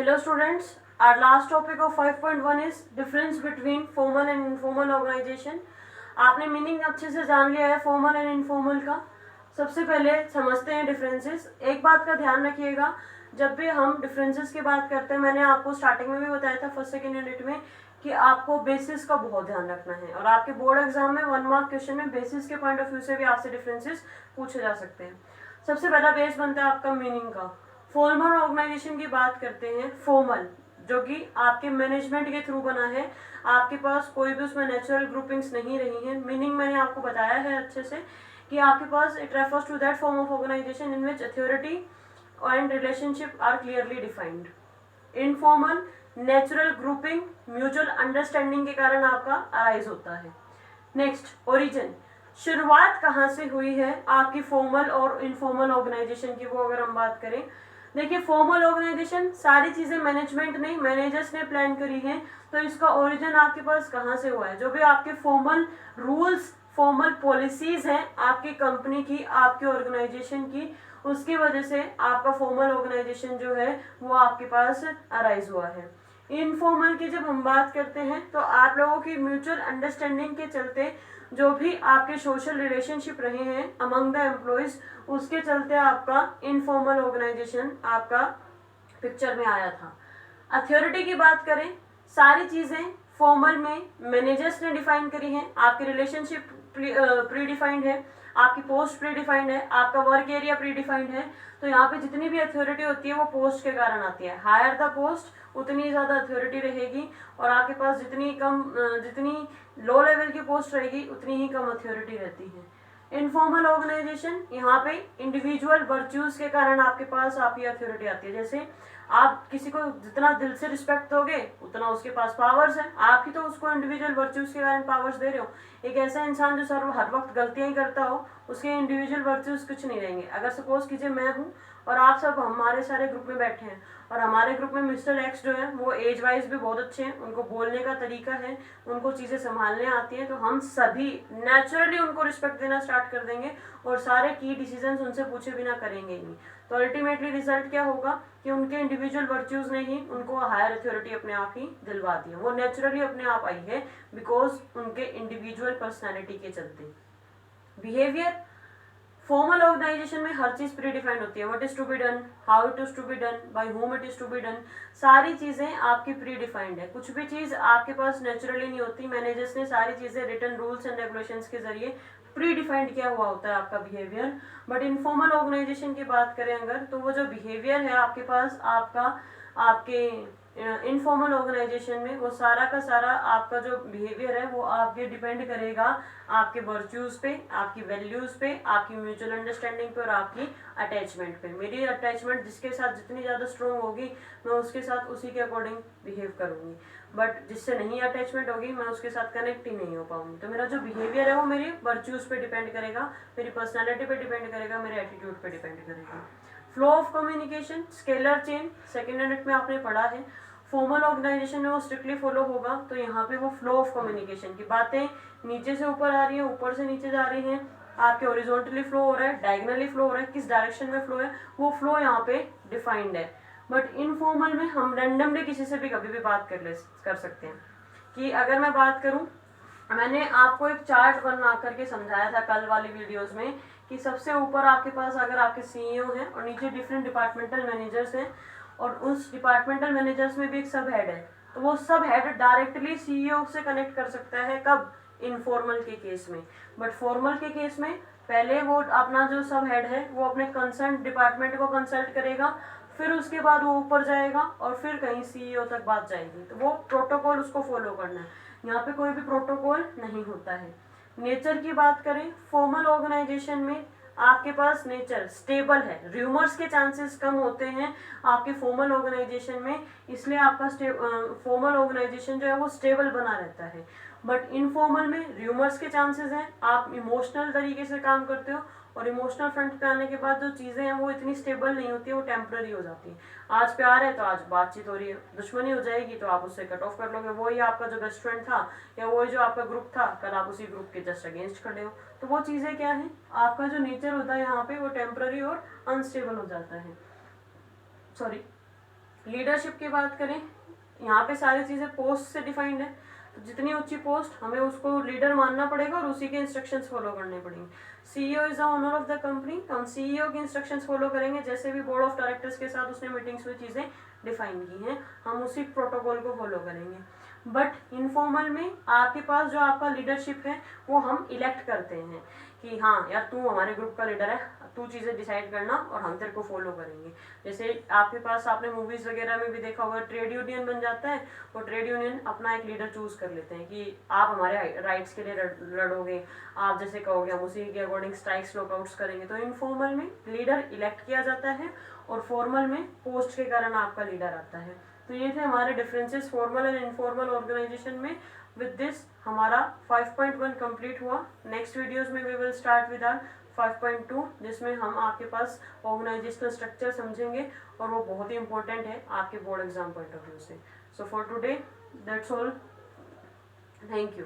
Hello students, our last topic of 5.1 is difference between formal and informal organization. आपने meaning अच्छे से जान लिया है फॉर्मल एंड इनफॉर्मल का। सबसे पहले समझते हैं डिफरेंसेस। एक बात का ध्यान रखिएगा, जब भी हम डिफरेंसेस की बात करते हैं, मैंने आपको स्टार्टिंग में भी बताया था फर्स्ट सेकेंड यूनिट में कि आपको बेसिस का बहुत ध्यान रखना है और आपके बोर्ड एग्जाम में 1 मार्क क्वेश्चन में बेसिस के पॉइंट ऑफ व्यू से भी आपसे डिफरेंसेस पूछे जा सकते हैं। सबसे पहला बेस बनता है आपका मीनिंग का। फॉर्मल ऑर्गेनाइजेशन की बात करते हैं, फॉर्मल जो कि आपके मैनेजमेंट के थ्रू बना है, आपके पास कोई भी उसमें नेचुरल ग्रुपिंग्स नहीं रही हैं। मीनिंग मैंने आपको बताया है अच्छे से कि आपके पास it refers to that form of organisation in which authority and relationship are clearly defined. Informal natural grouping mutual understanding के कारण आपका अराइज होता है। नेक्स्ट, ओरिजिन, शुरुआत कहाँ से हुई है आपकी फॉर्मल और इनफॉर्मल ऑर्गेनाइजेशन की, वो अगर हम बात करें, देखिए फॉर्मल ऑर्गेनाइजेशन सारी चीजें मैनेजमेंट ने मैनेजर्स ने प्लान करी है, तो इसका ओरिजिन आपके पास कहाँ से हुआ है? जो भी आपके फॉर्मल रूल्स फॉर्मल पॉलिसीज हैं आपकी कंपनी की, आपके ऑर्गेनाइजेशन की, उसकी वजह से आपका फॉर्मल ऑर्गेनाइजेशन जो है वो आपके पास अराइज हुआ है। इनफॉर्मल की जब हम बात करते हैं तो आप लोगों की म्यूचुअल अंडरस्टैंडिंग के चलते जो भी आपके सोशल रिलेशनशिप रहे हैं अमंग द एम्प्लॉयज, उसके चलते आपका इनफॉर्मल ऑर्गेनाइजेशन आपका पिक्चर में आया था। अथॉरिटी की बात करें, सारी चीजें फॉर्मल में मैनेजर्स ने डिफाइन करी हैं, आपकी रिलेशनशिप प्री डिफाइंड है, आपकी पोस्ट प्री डिफाइंड है, आपका वर्क एरिया प्री डिफाइंड है। तो यहाँ पे जितनी भी अथॉरिटी होती है वो पोस्ट के कारण आती है। हायर द पोस्ट उतनी ज्यादा अथॉरिटी रहेगी और आपके पास जितनी लो लेवल की पोस्ट रहेगी उतनी ही कम अथॉरिटी रहती है। इनफॉर्मल ऑर्गेनाइजेशन, यहाँ पे इंडिविजुअल वर्च्यूज के कारण आपके पास आपकी अथॉरिटी आती है। जैसे आप किसी को जितना दिल से रिस्पेक्ट दोगे उतना उसके पास पावर्स है, आप ही तो उसको इंडिविजुअल वर्च्यूज के कारण पावर्स दे रहे हो। एक ऐसा इंसान जो हर वक्त गलतियां ही करता हो, उसके इंडिविजुअल वर्च्यूज कुछ नहीं रहेंगे। अगर सपोज कीजिए मैं हूँ और आप सब हमारे सारे ग्रुप में बैठे हैं और हमारे ग्रुप में मिस्टर एक्स जो है वो एज वाइज भी बहुत अच्छे हैं, उनको बोलने का तरीका है, उनको चीजें संभालने आती है, तो हम सभी नेचुरली उनको रिस्पेक्ट देना स्टार्ट कर देंगे और सारे की डिसीजंस उनसे पूछे बिना करेंगे ही नहीं। तो अल्टीमेटली रिजल्ट क्या होगा कि उनके इंडिविजुअल वर्च्यूज ने ही उनको हायर अथॉरिटी अपने आप ही दिलवा दी है, वो नेचुरली अपने आप आई है बिकॉज उनके इंडिविजुअल पर्सनैलिटी के चलते। बिहेवियर, फॉर्मल ऑर्गेनाइजेशन में हर चीज प्री डिफाइंड होती है, what is to be done, how it is to be done, by whom it is to be done, सारी चीजें आपकी प्री डिफाइंड है। कुछ भी चीज आपके पास नेचुरली नहीं होती, मैनेजर्स ने सारी चीजें रिटन रूल्स एंड रेगुलेशंस के जरिए प्री डिफाइंड किया हुआ होता है आपका बिहेवियर। बट इनफॉर्मल ऑर्गेनाइजेशन की बात करें अगर, तो वो जो बिहेवियर है आपके पास आपके इनफॉर्मल ऑर्गेनाइजेशन में, वो सारा का सारा आपका जो बिहेवियर है वो आपके डिपेंड करेगा आपके वर्च्यूज पे, आपकी वैल्यूज पे, आपकी म्यूचुअल अंडरस्टैंडिंग पे और आपकी अटैचमेंट पे। मेरी अटैचमेंट जिसके साथ जितनी ज्यादा स्ट्रॉन्ग होगी मैं उसके साथ उसी के अकॉर्डिंग बिहेव करूंगी, बट जिससे नहीं अटैचमेंट होगी मैं उसके साथ कनेक्ट ही नहीं हो पाऊंगी। तो मेरा जो बिहेवियर है वो मेरी वर्च्यूज पे डिपेंड करेगा, मेरी पर्सनैलिटी पे डिपेंड करेगा, मेरे एटीट्यूड पे डिपेंड करेगा। Flow of communication, scalar chain, second unit में आपने पढ़ा है। फॉर्मल ऑर्गेनाइजेशन में वो स्ट्रिक्टली फॉलो होगा, तो यहाँ पे वो फ्लो ऑफ कम्युनिकेशन की बातें नीचे से ऊपर आ रही है, ऊपर से नीचे जा रही हैं, आपके हॉरिजॉन्टली फ्लो हो रहा है, डायगोनली फ्लो हो रहा है, किस डायरेक्शन में फ्लो है वो फ्लो यहाँ पे डिफाइंड है। बट इनफॉर्मल में हम रैंडमली किसी से भी कभी भी बात कर सकते हैं। कि अगर मैं बात करूं, मैंने आपको एक चार्ट बना करके समझाया था कल वाली वीडियोस में कि सबसे ऊपर आपके पास अगर आपके सीईओ हैं और नीचे डिफरेंट डिपार्टमेंटल मैनेजर्स हैं और उस डिपार्टमेंटल मैनेजर्स में भी एक सब हेड है, तो वो सब हेड डायरेक्टली सीईओ से कनेक्ट कर सकता है। कब? इनफॉर्मल के केस में। बट फॉर्मल के केस में पहले वो अपना जो सब हेड है वो अपने कंसर्न डिपार्टमेंट को कंसल्ट करेगा, फिर उसके बाद वो ऊपर जाएगा और फिर कहीं सीईओ तक बात जाएगी, तो वो प्रोटोकॉल उसको फॉलो करना है। यहाँ पे कोई भी प्रोटोकॉल नहीं होता है। नेचर की बात करें, फॉर्मल ऑर्गेनाइजेशन में आपके पास नेचर स्टेबल है, र्यूमर्स के चांसेस कम होते हैं आपके फॉर्मल ऑर्गेनाइजेशन में, इसलिए आपका फॉर्मल ऑर्गेनाइजेशन जो है वो स्टेबल बना रहता है। बट इनफॉर्मल में र्यूमर्स के चांसेस हैं, आप इमोशनल तरीके से काम करते हो और इमोशनल फ्रंट पे आने के बाद जो चीजें हैं वो इतनी स्टेबल नहीं होती है, वो टेम्पररी हो जाती है। आज प्यार है तो आज बातचीत हो रही है, दुश्मनी हो जाएगी तो आप उससे कट ऑफ कर लोगे, वही आपका जो बेस्ट फ्रेंड था या वही जो आपका ग्रुप था कल आप उसी ग्रुप के जस्ट अगेंस्ट खड़े हो। तो वो चीजें क्या है, आपका जो नेचर होता है यहाँ पे वो टेम्पररी और अनस्टेबल हो जाता है। सॉरी, लीडरशिप की बात करें, यहाँ पे सारी चीज़ें पोस्ट से डिफाइंड है, तो जितनी ऊंची पोस्ट हमें उसको लीडर मानना पड़ेगा और उसी के इंस्ट्रक्शंस फॉलो करने पड़ेंगे। CEO is the owner of the company, तो हम सीईओ के इंस्ट्रक्शंस फॉलो करेंगे, जैसे भी बोर्ड ऑफ डायरेक्टर्स के साथ उसने मीटिंग्स में चीज़ें डिफाइन की हैं हम उसी प्रोटोकॉल को फॉलो करेंगे। बट इनफॉर्मल में आपके पास जो आपका लीडरशिप है वो हम इलेक्ट करते हैं कि हाँ यार तू हमारे ग्रुप का लीडर है, तू चीज़ें डिसाइड करना और हम तेरे को फॉलो करेंगे। जैसे आपके पास आपने मूवीज़ वगैरह में भी देखा होगा, ट्रेड यूनियन बन जाता है और ट्रेड यूनियन अपना एक लीडर चूज कर लेते हैं कि आप हमारे राइट्स के लिए लड़ोगे, आप जैसे कहोगे हम उसी के अकॉर्डिंग स्ट्राइक्स लॉकआउट्स करेंगे। तो इनफॉर्मल में लीडर इलेक्ट किया जाता है और फॉर्मल में पोस्ट के कारण आपका लीडर आता है। तो ये थे हमारे differences formal and informal organization में। विद दिस हमारा 5.1 कंप्लीट हुआ। नेक्स्ट वीडियोस में we will start with our 5.2, जिसमें हम आपके पास ऑर्गेनाइजेशनल स्ट्रक्चर समझेंगे और वो बहुत ही इंपॉर्टेंट है आपके board exam point of view से। So for today that's all, thank you.